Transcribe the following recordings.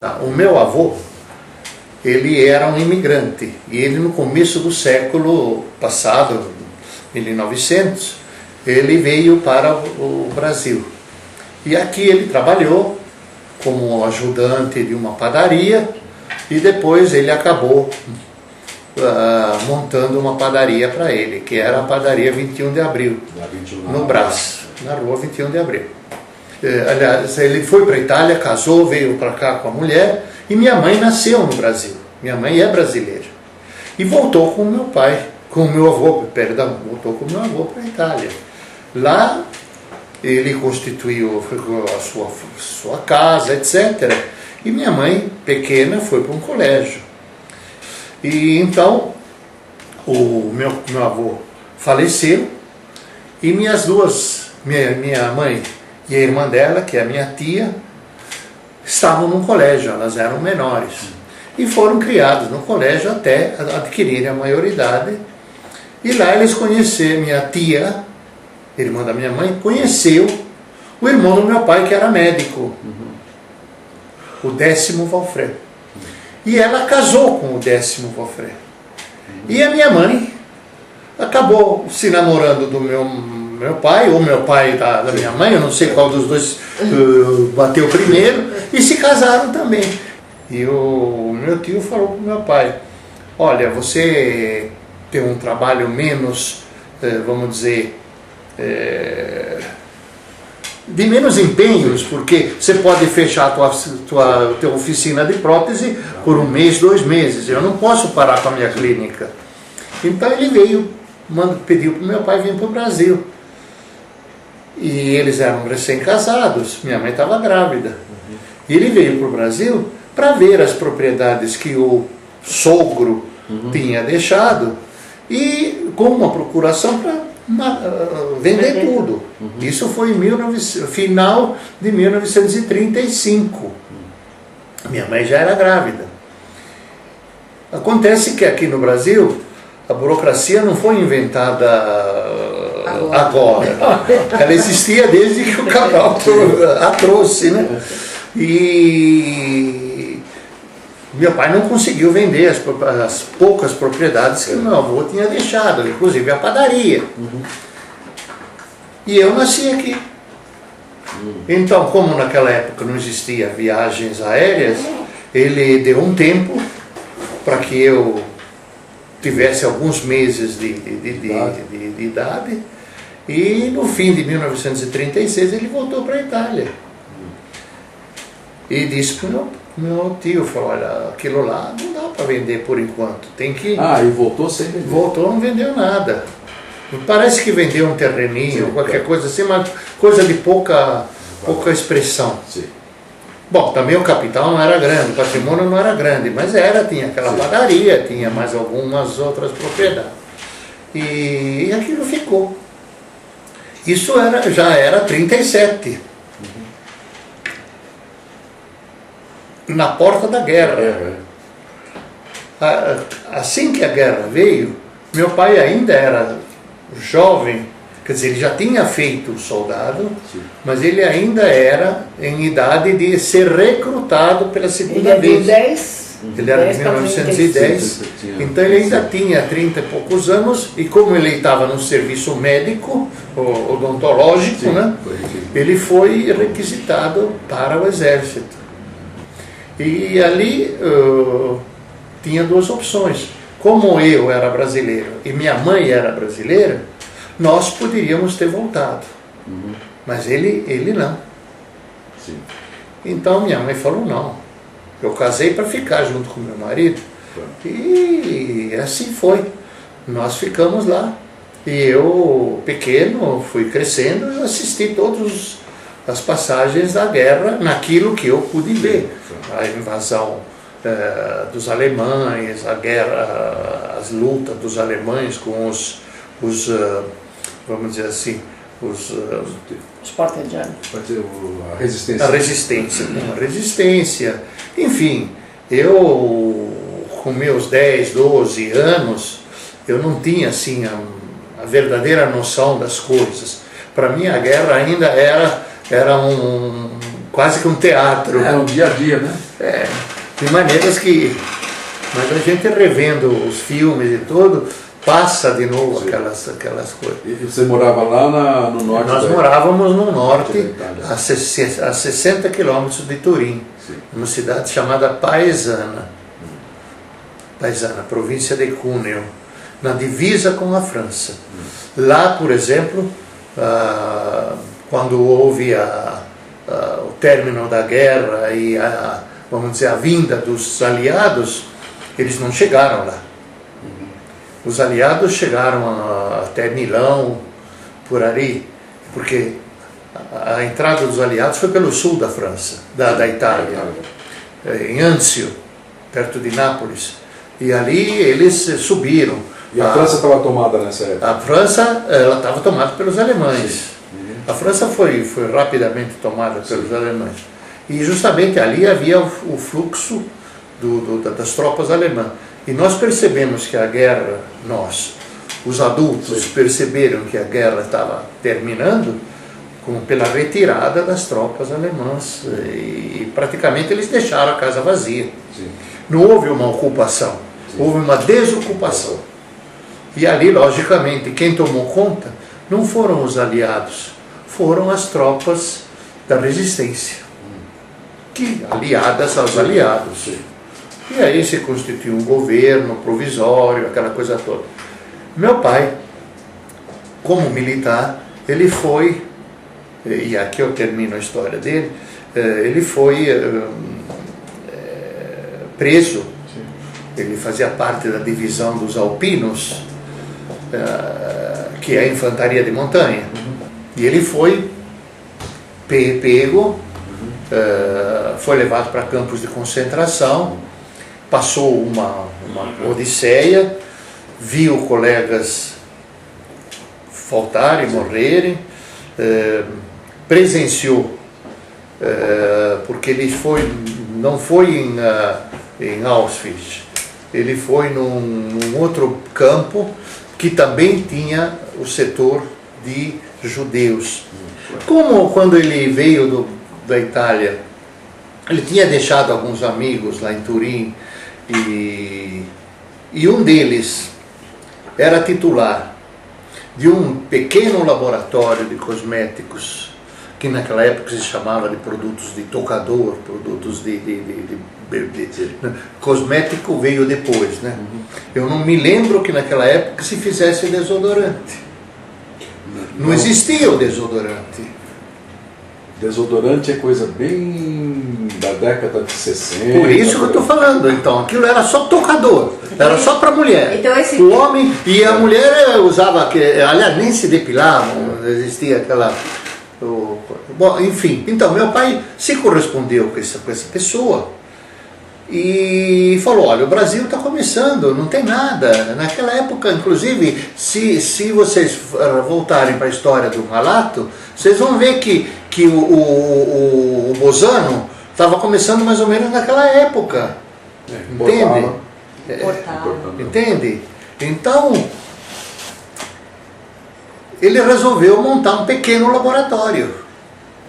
O meu avô, ele era um imigrante, e ele no começo do século passado, 1900, ele veio para o Brasil. E aqui ele trabalhou como ajudante de uma padaria, e depois ele acabou montando uma padaria para ele, que era a padaria 21 de Abril, no Brás, na rua 21 de Abril. Aliás, ele foi para a Itália, casou, veio para cá com a mulher, e minha mãe nasceu no Brasil. Minha mãe é brasileira. E voltou com o meu pai, com o meu avô, perdão, voltou com o meu avô para a Itália. Lá ele constituiu a sua casa, etc. E minha mãe, pequena, foi para um colégio. E então o meu avô faleceu, e minha mãe e a irmã dela, que é a minha tia, estavam no colégio, elas eram menores. E foram criados no colégio até adquirirem a maioridade. E lá eles conheceram, minha tia, irmã da minha mãe, conheceu o irmão do meu pai, que era médico, o 10º Valfré. E ela casou com o 10º Valfré. E a minha mãe acabou se namorando do meu pai, ou meu pai da minha mãe, eu não sei qual dos dois bateu primeiro, e se casaram também. E o meu tio falou para o meu pai: olha, você tem um trabalho menos, vamos dizer, de menos empenhos, porque você pode fechar a tua oficina de prótese por 1 mês, 2 meses, eu não posso parar com a minha clínica. Então ele veio, pediu para o meu pai vir para o Brasil. E eles eram recém-casados, minha mãe estava grávida. E ele veio para o Brasil para ver as propriedades que o sogro tinha deixado, e com uma procuração para vender tudo. Isso foi final de 1935. Minha mãe já era grávida. Acontece que aqui no Brasil a burocracia não foi inventada agora. Ela existia desde que o Cabral a trouxe, né? E meu pai não conseguiu vender as poucas propriedades que meu avô tinha deixado, inclusive a padaria. E eu nasci aqui. Então, como naquela época não existia viagens aéreas, ele deu um tempo para que eu tivesse alguns meses de idade, e no fim de 1936 ele voltou para a Itália. E disse para o meu tio, falou: olha, aquilo lá não dá para vender por enquanto, tem que... E voltou sem vender? Voltou, não vendeu nada. Parece que vendeu um terreninho, qualquer coisa assim, mas coisa de pouca expressão. Sim. Bom, também o capital não era grande, o patrimônio não era grande, mas tinha aquela padaria, tinha mais algumas outras propriedades. E aquilo ficou. Isso já era 37. Na porta da guerra. Assim que a guerra veio, meu pai ainda era jovem, quer dizer, ele já tinha feito soldado, mas ele ainda era em idade de ser recrutado pela segunda vez. Ele era de 1910, então ele ainda tinha 30 e poucos anos, e como ele estava no serviço médico, odontológico, né, ele foi requisitado para o exército. E ali tinha 2 opções. Como eu era brasileiro e minha mãe era brasileira, nós poderíamos ter voltado. Mas ele não. Sim. Então minha mãe falou: não, eu casei para ficar junto com meu marido. E assim foi. Nós ficamos lá. E eu, pequeno, fui crescendo e assisti todas as passagens da guerra naquilo que eu pude ver. A invasão dos alemães, a guerra, as lutas dos alemães com os vamos dizer assim, os porta-aviões. A resistência. Enfim, eu com meus 10, 12 anos, eu não tinha assim a verdadeira noção das coisas. Para mim a guerra ainda era quase que um teatro. Era um dia a dia, né? De maneiras que... Mas a gente revendo os filmes e tudo, passa de novo aquelas coisas. E você morava lá no norte? Nós morávamos no norte, a 60 quilômetros de Turim, numa cidade chamada Paesana, província de Cuneo, na divisa com a França. Lá, por exemplo, quando houve o término da guerra e vamos dizer, a vinda dos aliados, eles não chegaram lá. Os aliados chegaram até Milão, por ali, porque a entrada dos aliados foi pelo sul da França, da Itália, em Anzio, perto de Nápoles. E ali eles subiram. E a França estava tomada nessa época? A França estava tomada pelos alemães. A França foi rapidamente tomada pelos alemães. E justamente ali havia o fluxo das tropas alemãs. E nós percebemos que a guerra, os adultos perceberam que a guerra estava terminando pela retirada das tropas alemãs. E praticamente eles deixaram a casa vazia. Não houve uma ocupação, houve uma desocupação. E ali, logicamente, quem tomou conta não foram os aliados, foram as tropas da resistência, aliadas aos aliados. E aí se constituiu um governo provisório, aquela coisa toda. Meu pai, como militar, ele foi, e aqui eu termino a história dele, ele foi preso. Ele fazia parte da divisão dos alpinos, que é a infantaria de montanha. E ele foi pego, foi levado para campos de concentração, passou uma odisseia, viu colegas faltarem, morrerem, presenciou, porque ele não foi em Auschwitz, ele foi num outro campo que também tinha o setor de judeus. Como quando ele veio da Itália, ele tinha deixado alguns amigos lá em Turim, e um deles era titular de um pequeno laboratório de cosméticos, que naquela época se chamava de produtos de tocador, produtos cosmético veio depois, né? Eu não me lembro que naquela época se fizesse desodorante. Não existia o desodorante. Desodorante é coisa bem da década de 60. Por isso que eu estou falando, então, aquilo era só tocador, era só para mulher. Então o homem e a mulher usava, aliás, nem se depilavam, não existia aquela... Bom, enfim, então meu pai se correspondeu com essa pessoa e falou: olha, o Brasil está começando, não tem nada. Naquela época, inclusive, se vocês voltarem para a história do Malato, vocês vão ver que o Bozano estava começando mais ou menos naquela época. Entende? Entende? Então, ele resolveu montar um pequeno laboratório.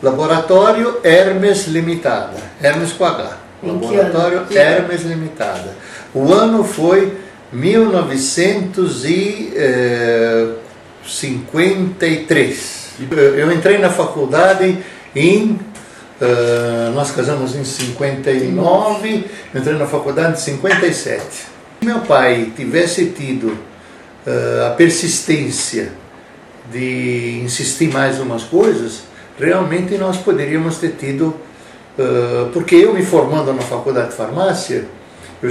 Laboratório Hermes Limitada. Hermes com H. Laboratório Hermes Limitada. O ano foi 1953. Eu entrei na faculdade nós casamos em 59, eu entrei na faculdade em 57. Se meu pai tivesse tido a persistência de insistir mais em umas coisas, realmente nós poderíamos ter tido, porque eu me formando na faculdade de farmácia, eu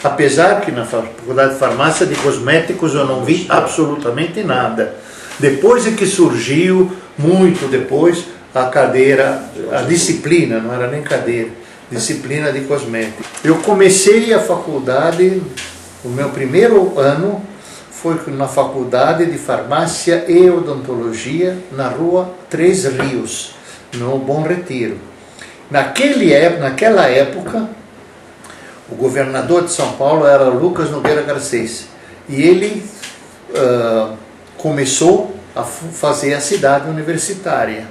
apesar que na faculdade de farmácia de cosméticos eu não vi absolutamente nada. Depois é que surgiu, muito depois, a cadeira, a disciplina, não era nem cadeira, disciplina de cosméticos. Eu comecei a faculdade, o meu primeiro ano foi na faculdade de farmácia e odontologia na rua Três Rios, no Bom Retiro. Naquela época, o governador de São Paulo era Lucas Nogueira Garcês, e ele começou a fazer a cidade universitária.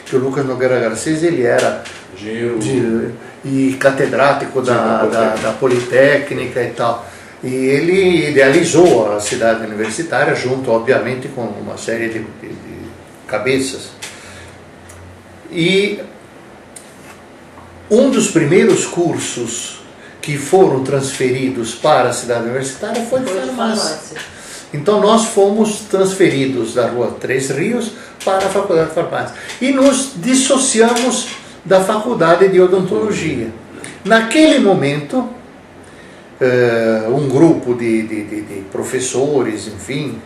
Que o Lucas Nogueira Garcês, ele era e catedrático da Politécnica e tal. E ele idealizou a cidade universitária junto, obviamente, com uma série de cabeças. E um dos primeiros cursos que foram transferidos para a cidade universitária foi de farmácia. Então nós fomos transferidos da Rua Três Rios para a Faculdade de Farmácia. E nos dissociamos da Faculdade de Odontologia. Naquele momento, um grupo de professores, enfim,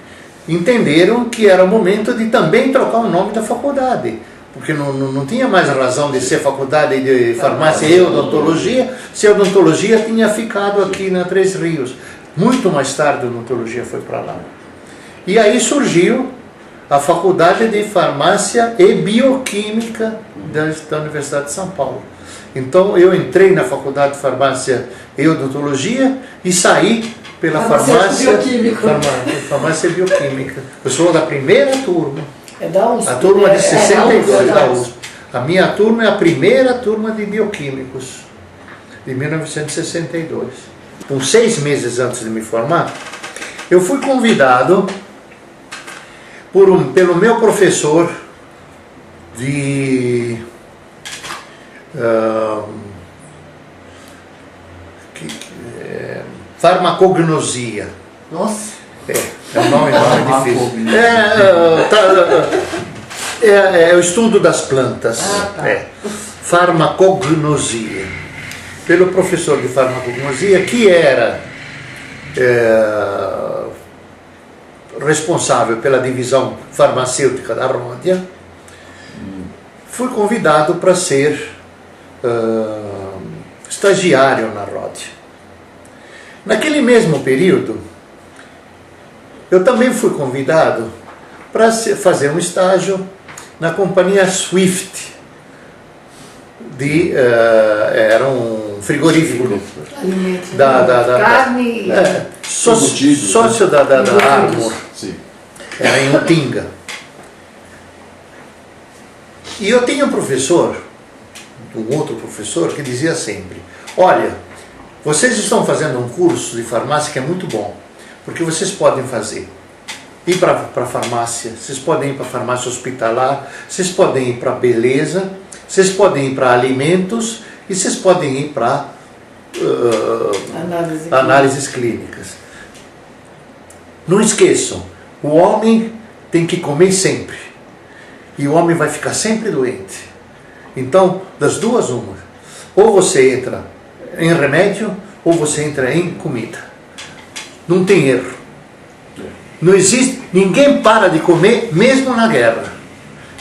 entenderam que era o momento de também trocar o nome da faculdade. Porque não tinha mais razão de ser Faculdade de Farmácia e Odontologia, se a Odontologia tinha ficado aqui na Três Rios. Muito mais tarde a Odontologia foi para lá. E aí surgiu a Faculdade de Farmácia e Bioquímica da Universidade de São Paulo. Então eu entrei na Faculdade de Farmácia e Odontologia e saí pela farmácia e Bioquímica. Eu sou da primeira turma. É da USP. A turma de 62 da USP. A minha turma é a primeira turma de bioquímicos, de 1962. Com 6 meses antes de me formar, eu fui convidado pelo meu professor de farmacognosia. Nossa! É um nome difícil. É o estudo das plantas. Farmacognosia. Pelo professor de farmacognosia, que era responsável pela divisão farmacêutica da Ródia, fui convidado para ser estagiário na Ródia. Naquele mesmo período, eu também fui convidado para fazer um estágio na companhia Swift, era um frigorífico carne, sócio da Armor, era em Utinga. E eu tinha um professor, um outro professor, que dizia sempre: olha, vocês estão fazendo um curso de farmácia que é muito bom, porque vocês podem ir para a farmácia, vocês podem ir para a farmácia hospitalar, vocês podem ir para a beleza, vocês podem ir para alimentos e vocês podem ir para análises clínicas. Não esqueçam, o homem tem que comer sempre e o homem vai ficar sempre doente. Então, das duas, uma: ou você entra em remédio ou você entra em comida. Não tem erro. Não existe, ninguém para de comer mesmo na guerra.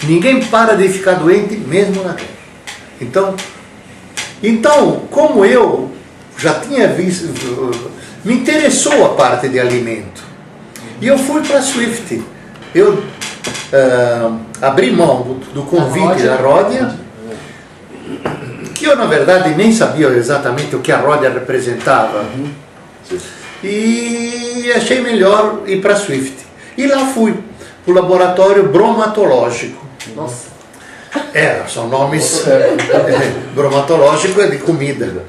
Ninguém para de ficar doente mesmo na guerra. Então, como eu já tinha visto, me interessou a parte de alimento. E eu fui para a Swift. Eu abri mão do convite da Ródia, que eu na verdade nem sabia exatamente o que a Ródia representava. E achei melhor ir para a Swift. E lá fui, para o laboratório bromatológico. Nossa! São nomes. Bromatológico é de comida.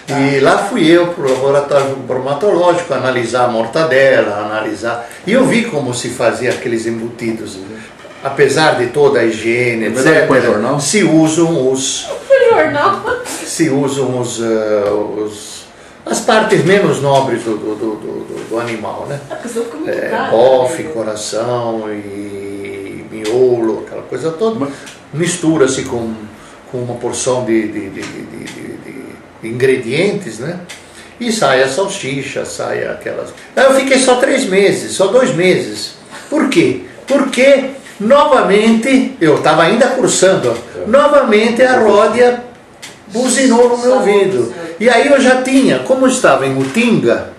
E lá fui eu para o laboratório bromatológico analisar a mortadela, E eu vi como se fazia aqueles embutidos. Apesar de toda a higiene, etc., se usam as partes menos nobres do animal, né? Bofe, coração e miolo, aquela coisa toda. Mistura-se com uma porção de ingredientes, né? E sai a salsicha, sai aquelas... Eu fiquei só 3 meses, só 2 meses. Por quê? Porque, novamente, eu estava ainda cursando, novamente a Ródia buzinou no meu ouvido. E aí eu já tinha, como eu estava em Utinga,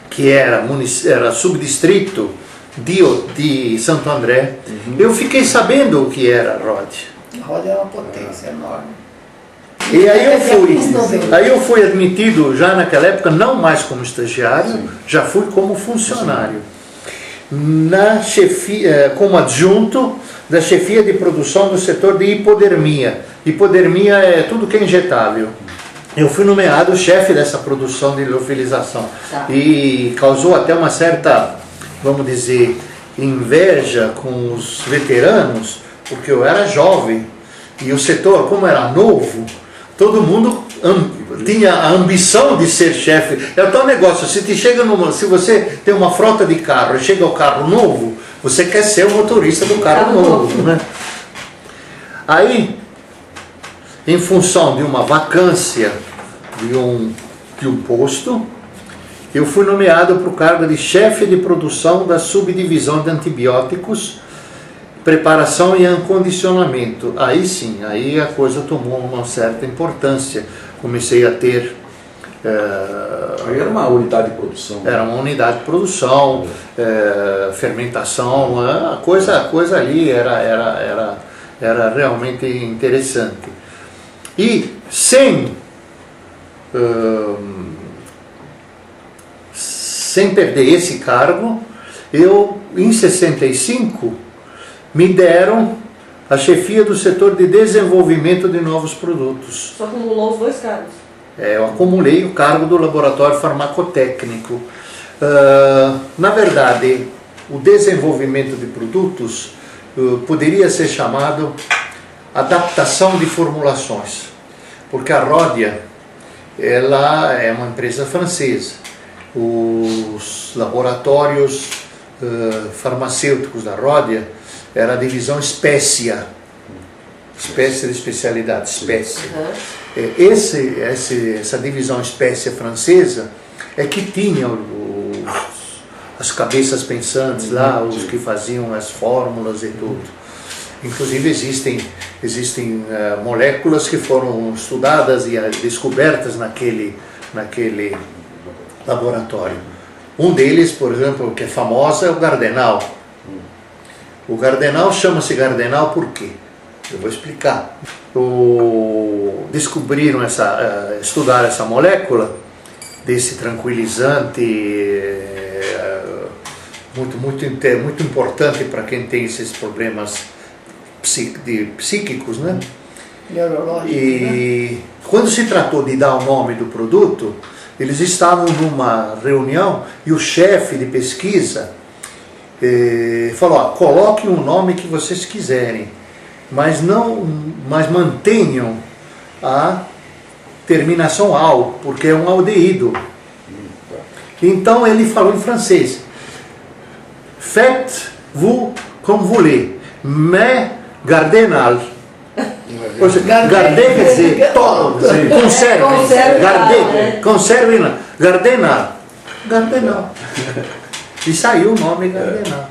que era subdistrito de Santo André, eu fiquei sabendo o que era a Ródia. A Ródia é uma potência enorme. E aí eu fui admitido já naquela época, não mais como estagiário, já fui como funcionário. Na chefia, como adjunto da chefia de produção do setor de hipodermia. Hipodermia é tudo que é injetável. Eu fui nomeado chefe dessa produção de liofilização. Tá. E causou até uma certa, vamos dizer, inveja com os veteranos, porque eu era jovem. E o setor, como era novo, todo mundo tinha a ambição de ser chefe. É o tal negócio, se você tem uma frota de carro e chega o carro novo, você quer ser o motorista do carro novo, né? Aí, em função de uma vacância de um posto, eu fui nomeado para o cargo de chefe de produção da subdivisão de antibióticos, preparação e acondicionamento. Aí sim, aí a coisa tomou uma certa importância. Comecei a ter... Aí era uma unidade de produção. Era uma unidade de produção, fermentação, a coisa ali era realmente interessante. E sem perder esse cargo, eu, em 65, me deram a chefia do setor de desenvolvimento de novos produtos. Só acumulou os 2 cargos. Eu acumulei o cargo do laboratório farmacotécnico. Na verdade, o desenvolvimento de produtos poderia ser chamado adaptação de formulações, porque a Ródia, ela é uma empresa francesa. Os laboratórios farmacêuticos da Ródia era a divisão Spécia, espécie de especialidade, Spécia. Essa divisão Spécia francesa é que tinha as cabeças pensantes lá, os que faziam as fórmulas e tudo. Inclusive existem moléculas que foram estudadas e descobertas naquele laboratório. Um deles, por exemplo, que é famoso, é o Gardenal. O Gardenal chama-se Gardenal por quê? Eu vou explicar. Descobriram estudaram essa molécula desse tranquilizante muito importante para quem tem esses problemas psíquicos, né? Neurológico, E quando se tratou de dar o nome do produto, eles estavam numa reunião e o chefe de pesquisa falou: coloquem o nome que vocês quiserem, mas mantenham a terminação al, porque é um aldeído. Então ele falou em francês: faites vous comme vous voulez, mais Gardenal. Gardé quer dizer todo, conserve, conserve, Gardenal. E saiu o nome Gardenal.